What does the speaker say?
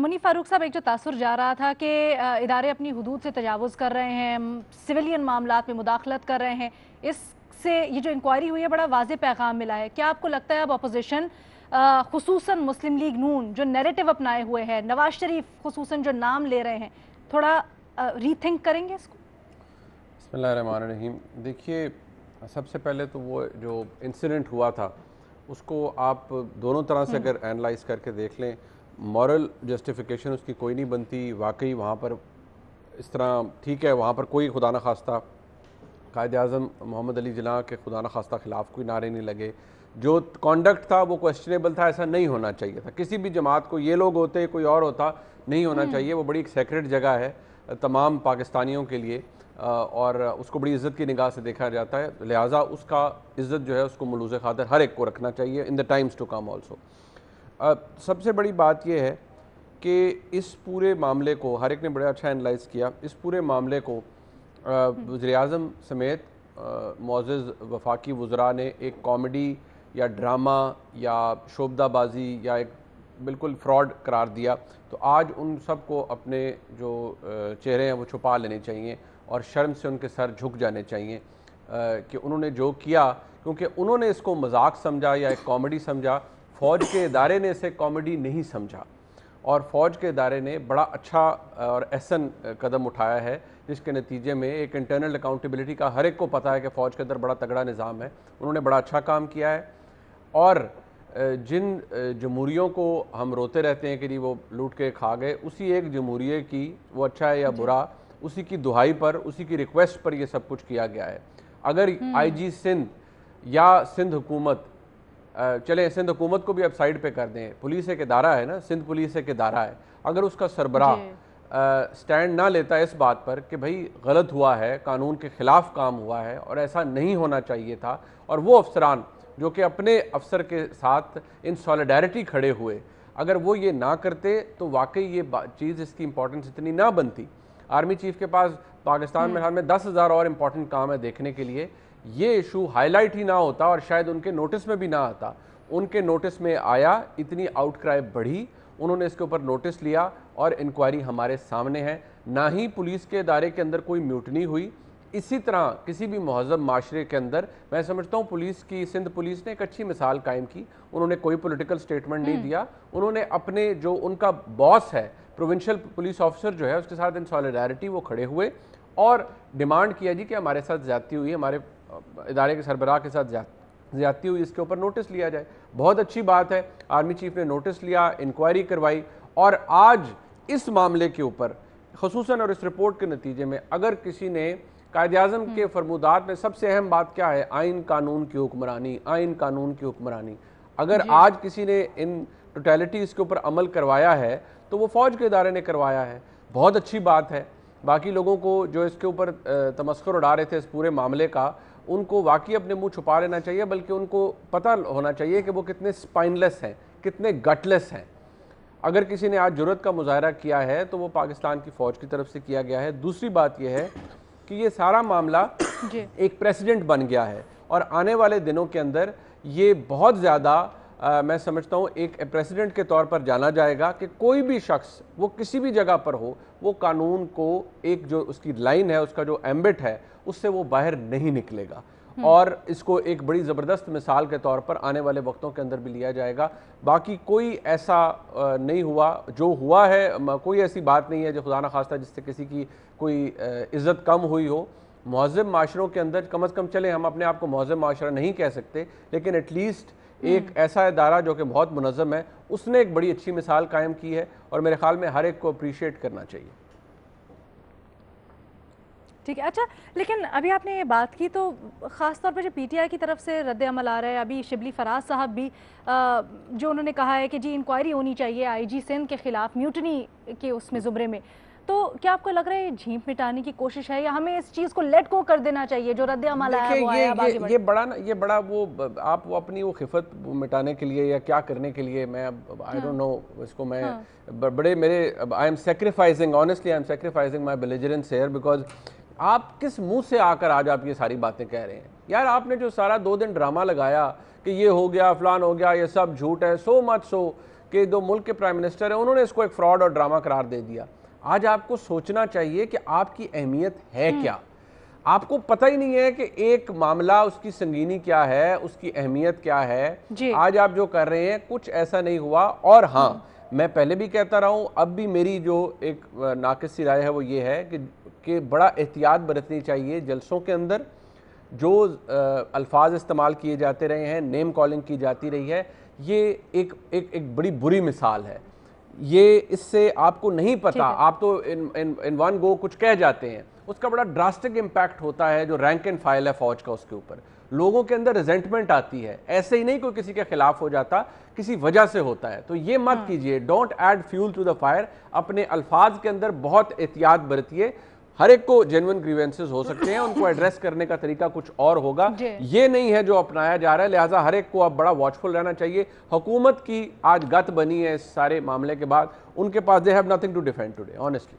मुनीर फारूक साहब, एक जो तासुर जा रहा था कि इदारे अपनी हुदूद से तजावुज़ कर रहे हैं, सिविलियन मामलात में मुदाखलत कर रहे हैं, इससे ये जो इंक्वायरी हुई है बड़ा वाज़ेह पैगाम मिला है। क्या आपको लगता है अब अपोजिशन खुसूसन मुस्लिम लीग नून जो नैरेटिव अपनाए हुए है, नवाज शरीफ खुसूसन जो नाम ले रहे हैं, थोड़ा रीथिंक करेंगे इसको? बिस्मिल्लाहिर्रहमानिर्रहीम। देखिए, सबसे पहले तो वो जो इंसिडेंट हुआ था उसको आप दोनों तरह से अगर एनालाइज करके देख लें, मॉरल जस्टिफिकेशन उसकी कोई नहीं बनती। वाकई वहाँ पर इस तरह ठीक है, वहाँ पर कोई खुदा न खास्ता कायद आज़म मोहम्मद अली जिन्ना के खुदा न खास्ता ख़िलाफ़ कोई नारे नहीं लगे। जो कॉन्डक्ट था वो क्वेश्चनेबल था, ऐसा नहीं होना चाहिए था। किसी भी जमात को, ये लोग होते कोई और होता, नहीं होना चाहिए। वो बड़ी एक सेक्रेट जगह है तमाम पाकिस्तानियों के लिए और उसको बड़ी इज़्ज़त की निगाह से देखा जाता है। लिहाजा उसका इज़्ज़त जो है उसको मलूज़ खातिर हर एक को रखना चाहिए in the times to come also. सबसे बड़ी बात यह है कि इस पूरे मामले को हर एक ने बड़ा अच्छा एनालाइज़ किया। इस पूरे मामले को वज़ीर-ए-आज़म समेत मुअज़्ज़ज़ वफाकी वज़रा ने एक कॉमेडी या ड्रामा या शोबदाबाजी या एक बिल्कुल फ्रॉड करार दिया। तो आज उन सब को अपने जो चेहरे हैं वो छुपा लेने चाहिए और शर्म से उनके सर झुक जाने चाहिए कि उन्होंने जो किया, क्योंकि उन्होंने इसको मजाक समझा या एक कॉमेडी समझा। फ़ौज के इदारे ने इसे कॉमेडी नहीं समझा और फ़ौज के इदारे ने बड़ा अच्छा और एहसन कदम उठाया है, जिसके नतीजे में एक इंटरनल अकाउंटेबिलिटी का हर एक को पता है कि फ़ौज के अंदर बड़ा तगड़ा निज़ाम है। उन्होंने बड़ा अच्छा काम किया है और जिन जमहूरियों को हम रोते रहते हैं कि जी वो लूट के खा गए, उसी एक जमहूरिये की, वो अच्छा है या बुरा, उसी की दुहाई पर, उसी की रिक्वेस्ट पर ये सब कुछ किया गया है। अगर IG सिंध या सिंध हुकूमत, चले सिंध हुकूमत को भी अब साइड पे कर दें, पुलिस एक इदारा है ना, सिंध पुलिस एक इदारा है, अगर उसका सरबराह स्टैंड ना लेता है इस बात पर कि भाई गलत हुआ है, कानून के ख़िलाफ़ काम हुआ है और ऐसा नहीं होना चाहिए था, और वो अफसरान जो कि अपने अफसर के साथ इन सॉलिडारिटी खड़े हुए, अगर वो ये ना करते तो वाकई ये चीज़, इसकी इंपॉर्टेंस इतनी ना बनती। आर्मी चीफ के पास पाकिस्तान में हाल में 10,000 और इम्पॉर्टेंट काम है देखने के लिए। ये इशू हाईलाइट ही ना होता और शायद उनके नोटिस में भी ना आता। उनके नोटिस में आया, इतनी आउटक्राई बढ़ी, उन्होंने इसके ऊपर नोटिस लिया और इंक्वायरी हमारे सामने है। ना ही पुलिस के इदारे के अंदर कोई म्यूटनी हुई। इसी तरह किसी भी महज़ब माशरे के अंदर मैं समझता हूँ पुलिस की, सिंध पुलिस ने एक अच्छी मिसाल कायम की। उन्होंने कोई पॉलिटिकल स्टेटमेंट नहीं दिया, उन्होंने अपने जो उनका बॉस है, प्रोविंशियल पुलिस ऑफिसर जो है, उसके साथ इन सॉलिडारिटी वो खड़े हुए और डिमांड किया जी कि हमारे साथ ज़्यादती हुई, हमारे इदारे के सरबराह के साथ ज़्यादती हुई, इसके ऊपर नोटिस लिया जाए। बहुत अच्छी बात है, आर्मी चीफ ने नोटिस लिया, इंक्वायरी करवाई और आज इस मामले के ऊपर ख़ुसूसन और इस रिपोर्ट के नतीजे में अगर किसी ने कायद-ए-आज़म के फरमूदात में सबसे अहम बात क्या है, आइन कानून की हुक्मरानी, आइन कानून की हुक्मरानी, अगर आज किसी ने इन टोटलिटीज़ के ऊपर अमल करवाया है तो वो फ़ौज के इदारे ने करवाया है। बहुत अच्छी बात है। बाकी लोगों को जो इसके ऊपर तमस्खुर उड़ा रहे थे इस पूरे मामले का, उनको वाकई अपने मुंह छुपा लेना चाहिए, बल्कि उनको पता होना चाहिए कि वो कितने स्पाइनलेस हैं, कितने गटलेस हैं। अगर किसी ने आज जुर्रत का मुजाहरा किया है तो वो पाकिस्तान की फ़ौज की तरफ से किया गया है। दूसरी बात यह है कि ये सारा मामला एक प्रेसिडेंट बन गया है और आने वाले दिनों के अंदर ये बहुत ज़्यादा मैं समझता हूँ एक प्रेसिडेंट के तौर पर जाना जाएगा कि कोई भी शख्स, वो किसी भी जगह पर हो, वो कानून को एक जो उसकी लाइन है, उसका जो एम्बिट है, उससे वो बाहर नहीं निकलेगा और इसको एक बड़ी ज़बरदस्त मिसाल के तौर पर आने वाले वक्तों के अंदर भी लिया जाएगा। बाकी कोई ऐसा नहीं हुआ, जो हुआ है कोई ऐसी बात नहीं है जो खुदा न खास्ता जिससे किसी की कोई इज़्ज़त कम हुई हो। मुहज़्ज़ब माशरों के अंदर कम अज़ कम, चले हम अपने आप को मुहज़्ज़ब माशरा नहीं कह सकते, लेकिन एटलीस्ट एक ऐसा इदारा जो कि बहुत मुनज़्ज़म है, उसने एक बड़ी अच्छी मिसाल कायम की है और मेरे ख्याल में हर एक को अप्रीशिएट करना चाहिए। ठीक है, अच्छा, लेकिन अभी आपने ये बात की तो ख़ास तौर पर जो PTI की तरफ से रद्द अमल आ रहा है, अभी शिबली फराज साहब भी जो उन्होंने कहा है कि जी इंक्वायरी होनी चाहिए IG सिंध के ख़िलाफ़ म्यूटनी के उसमें ज़ुमरे में, तो क्या आपको लग रहा है ये झींप मिटाने की कोशिश है या हमें इस चीज़ को लेट गो कर देना चाहिए जो रद्द अमल आया वो आया? ये बड़ा ना, ये बड़ा वो आप वो अपनी वो खिफत मिटाने के लिए या क्या करने के लिए, मैं आई डोंट नो इसको, मैं बड़े मेरे I am sacrificing, honestly I am sacrificing my belligerence here, because आप किस मुंह से आकर आज आप ये सारी बातें कह रहे हैं यार? आपने जो सारा 2 दिन ड्रामा लगाया कि ये हो गया, फलान हो गया, ये सब झूठ है, सो मच सो कि जो मुल्क के प्राइम मिनिस्टर हैं उन्होंने इसको एक फ्रॉड और ड्रामा करार दे दिया। आज आपको सोचना चाहिए कि आपकी अहमियत है क्या। आपको पता ही नहीं है कि एक मामला, उसकी संगीनी क्या है, उसकी अहमियत क्या है। आज आप जो कर रहे हैं कुछ ऐसा नहीं हुआ। और हाँ, मैं पहले भी कहता रहा हूं, अब भी मेरी जो एक नाक़िस सी राय है वो ये है कि बड़ा एहतियात बरतनी चाहिए जलसों के अंदर। जो अल्फाज इस्तेमाल किए जाते रहे हैं, नेम कॉलिंग की जाती रही है, ये एक बड़ी बुरी मिसाल है। ये इससे आपको नहीं पता, आप तो इन वन गो कुछ कह जाते हैं, उसका बड़ा ड्रास्टिक इम्पैक्ट होता है जो रैंक एंड फाइल है फौज का, उसके ऊपर लोगों के अंदर रिजेंटमेंट आती है। ऐसे ही नहीं कोई किसी के खिलाफ हो जाता, किसी वजह से होता है। तो ये मत कीजिए, don't add fuel to the fire. अपने अल्फाज के अंदर बहुत एहतियात बरतिए। हर एक को जेन्युइन ग्रीवेंसेस हो सकते हैं, उनको एड्रेस करने का तरीका कुछ और होगा, ये नहीं है जो अपनाया जा रहा है। लिहाजा हर एक को अब बड़ा वॉचफुल रहना चाहिए। हुकूमत की आज गत बनी है इस सारे मामले के बाद, उनके पास they have nothing to defend today honestly.